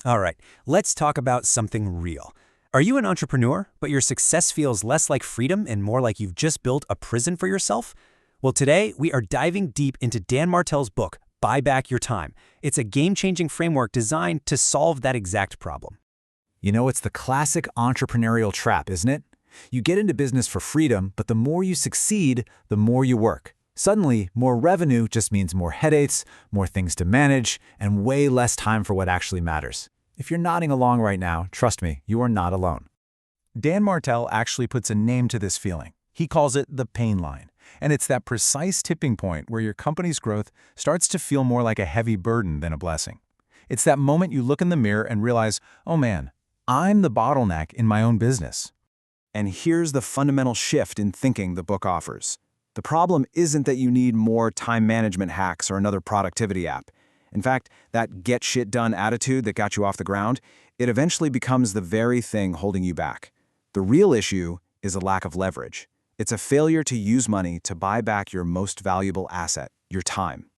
All right, let's talk about something real. Are you an entrepreneur, but your success feels less like freedom and more like you've just built a prison for yourself? Well, today we are diving deep into Dan Martell's book, Buy Back Your Time. It's a game-changing framework designed to solve that exact problem. You know, it's the classic entrepreneurial trap, isn't it? You get into business for freedom, but the more you succeed, the more you work. Suddenly, more revenue just means more headaches, more things to manage, and way less time for what actually matters. If you're nodding along right now, trust me, you are not alone. Dan Martell actually puts a name to this feeling. He calls it the pain line. And it's that precise tipping point where your company's growth starts to feel more like a heavy burden than a blessing. It's that moment you look in the mirror and realize, oh man, I'm the bottleneck in my own business. And here's the fundamental shift in thinking the book offers. The problem isn't that you need more time management hacks or another productivity app. In fact, that get shit done attitude that got you off the ground, it eventually becomes the very thing holding you back. The real issue is a lack of leverage. It's a failure to use money to buy back your most valuable asset, your time.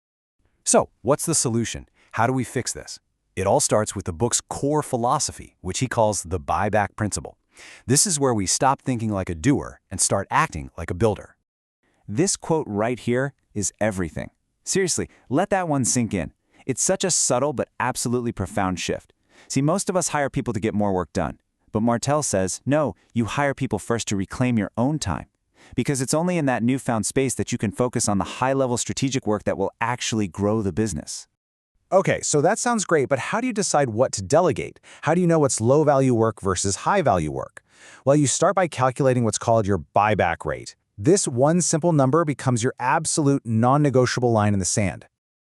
So, what's the solution? How do we fix this? It all starts with the book's core philosophy, which he calls the Buyback Principle. This is where we stop thinking like a doer and start acting like a builder. This quote right here is everything. Seriously, let that one sink in. It's such a subtle but absolutely profound shift. See, most of us hire people to get more work done. But Martell says, no, you hire people first to reclaim your own time. Because it's only in that newfound space that you can focus on the high-level strategic work that will actually grow the business. Okay, so that sounds great, but how do you decide what to delegate? How do you know what's low-value work versus high-value work? Well, you start by calculating what's called your buyback rate. This one simple number becomes your absolute non-negotiable line in the sand.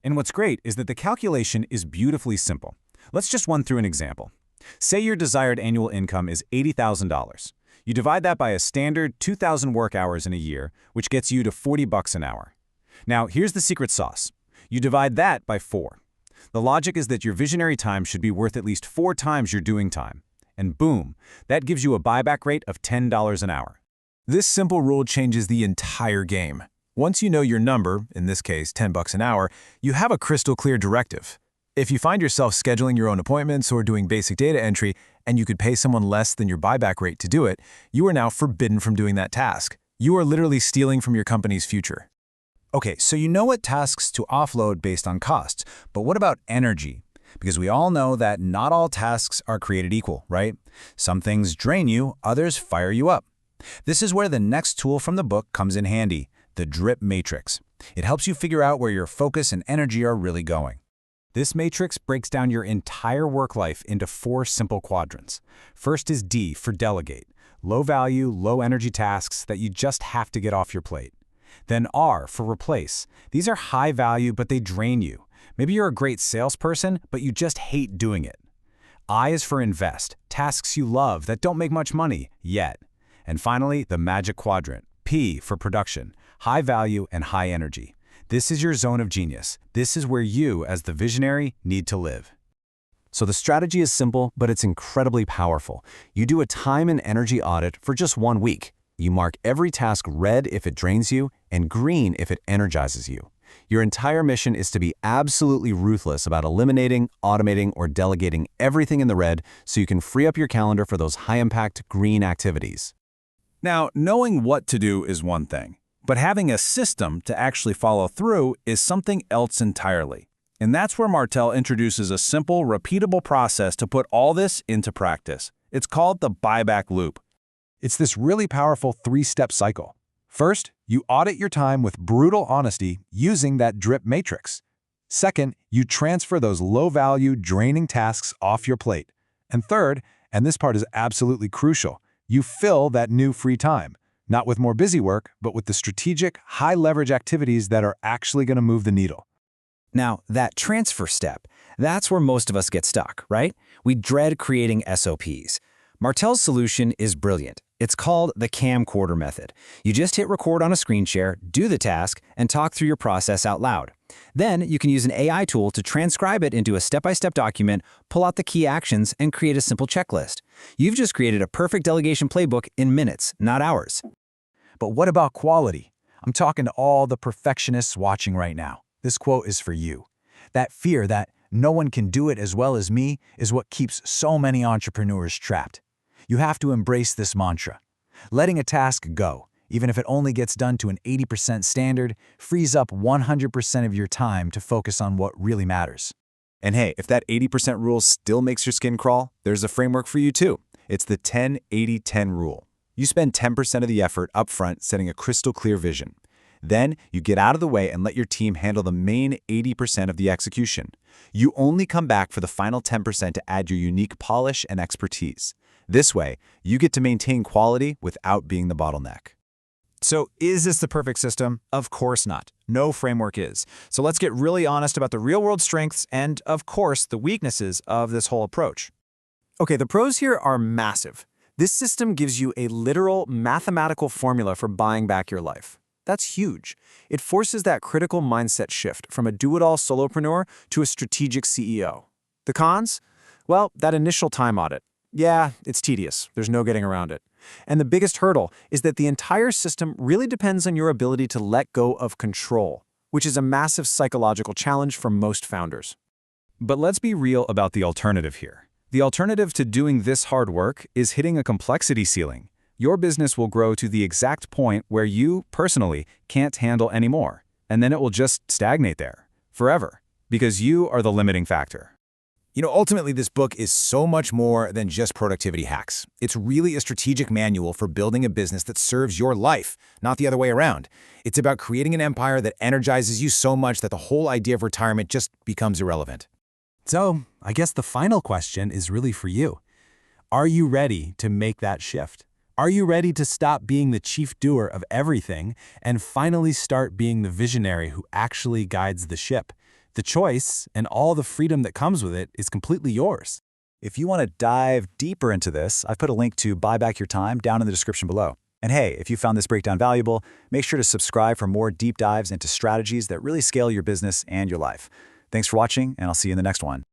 And what's great is that the calculation is beautifully simple. Let's just run through an example. Say your desired annual income is $80,000. You divide that by a standard 2,000 work hours in a year, which gets you to $40 an hour. Now, here's the secret sauce. You divide that by 4. The logic is that your visionary time should be worth at least 4 times your doing time. And boom, that gives you a buyback rate of $10 an hour. This simple rule changes the entire game. Once you know your number, in this case $10 an hour, you have a crystal clear directive. If you find yourself scheduling your own appointments or doing basic data entry, and you could pay someone less than your buyback rate to do it, you are now forbidden from doing that task. You are literally stealing from your company's future. Okay, so you know what tasks to offload based on costs, but what about energy? Because we all know that not all tasks are created equal, right? Some things drain you, others fire you up. This is where the next tool from the book comes in handy, the drip matrix. It helps you figure out where your focus and energy are really going. This matrix breaks down your entire work life into 4 simple quadrants. First is D for delegate, low-value, low-energy tasks that you just have to get off your plate. Then R for replace. These are high-value, but they drain you. Maybe you're a great salesperson, but you just hate doing it. I is for invest, tasks you love that don't make much money yet. And finally, the magic quadrant, P for production, high value and high energy. This is your zone of genius. This is where you, as the visionary, need to live. So the strategy is simple, but it's incredibly powerful. You do a time and energy audit for just 1 week. You mark every task red if it drains you and green if it energizes you. Your entire mission is to be absolutely ruthless about eliminating, automating, or delegating everything in the red so you can free up your calendar for those high-impact green activities. Now, knowing what to do is one thing, but having a system to actually follow through is something else entirely. And that's where Martell introduces a simple, repeatable process to put all this into practice. It's called the Buyback Loop. It's this really powerful 3-step cycle. First, you audit your time with brutal honesty using that drip matrix. Second, you transfer those low-value, draining tasks off your plate. And third, and this part is absolutely crucial, you fill that new free time, not with more busy work, but with the strategic, high-leverage activities that are actually going to move the needle. Now, that transfer step, that's where most of us get stuck, right? We dread creating SOPs. Martell's solution is brilliant. It's called the camcorder method. You just hit record on a screen share, do the task, and talk through your process out loud. Then you can use an AI tool to transcribe it into a step-by-step document, pull out the key actions, and create a simple checklist. You've just created a perfect delegation playbook in minutes, not hours. But what about quality? I'm talking to all the perfectionists watching right now. This quote is for you. That fear that "No one can do it as well as me," is what keeps so many entrepreneurs trapped. You have to embrace this mantra. Letting a task go, even if it only gets done to an 80% standard, frees up 100% of your time to focus on what really matters. And hey, if that 80% rule still makes your skin crawl, there's a framework for you too. It's the 10-80-10 rule. You spend 10% of the effort upfront setting a crystal clear vision. Then you get out of the way and let your team handle the main 80% of the execution. You only come back for the final 10% to add your unique polish and expertise. This way, you get to maintain quality without being the bottleneck. So is this the perfect system? Of course not. No framework is. So let's get really honest about the real-world strengths and, of course, the weaknesses of this whole approach. Okay, the pros here are massive. This system gives you a literal mathematical formula for buying back your life. That's huge. It forces that critical mindset shift from a do-it-all solopreneur to a strategic CEO. The cons? Well, that initial time audit. Yeah, it's tedious. There's no getting around it. And the biggest hurdle is that the entire system really depends on your ability to let go of control, which is a massive psychological challenge for most founders. But let's be real about the alternative here. The alternative to doing this hard work is hitting a complexity ceiling. Your business will grow to the exact point where you, personally, can't handle anymore, and then it will just stagnate there, forever, because you are the limiting factor. Ultimately, this book is so much more than just productivity hacks. It's really a strategic manual for building a business that serves your life, not the other way around. It's about creating an empire that energizes you so much that the whole idea of retirement just becomes irrelevant. So, I guess the final question is really for you. Are you ready to make that shift? Are you ready to stop being the chief doer of everything and finally start being the visionary who actually guides the ship? The choice, and all the freedom that comes with it, is completely yours. If you want to dive deeper into this, I've put a link to Buy Back Your Time down in the description below. And hey, if you found this breakdown valuable, make sure to subscribe for more deep dives into strategies that really scale your business and your life. Thanks for watching, and I'll see you in the next one.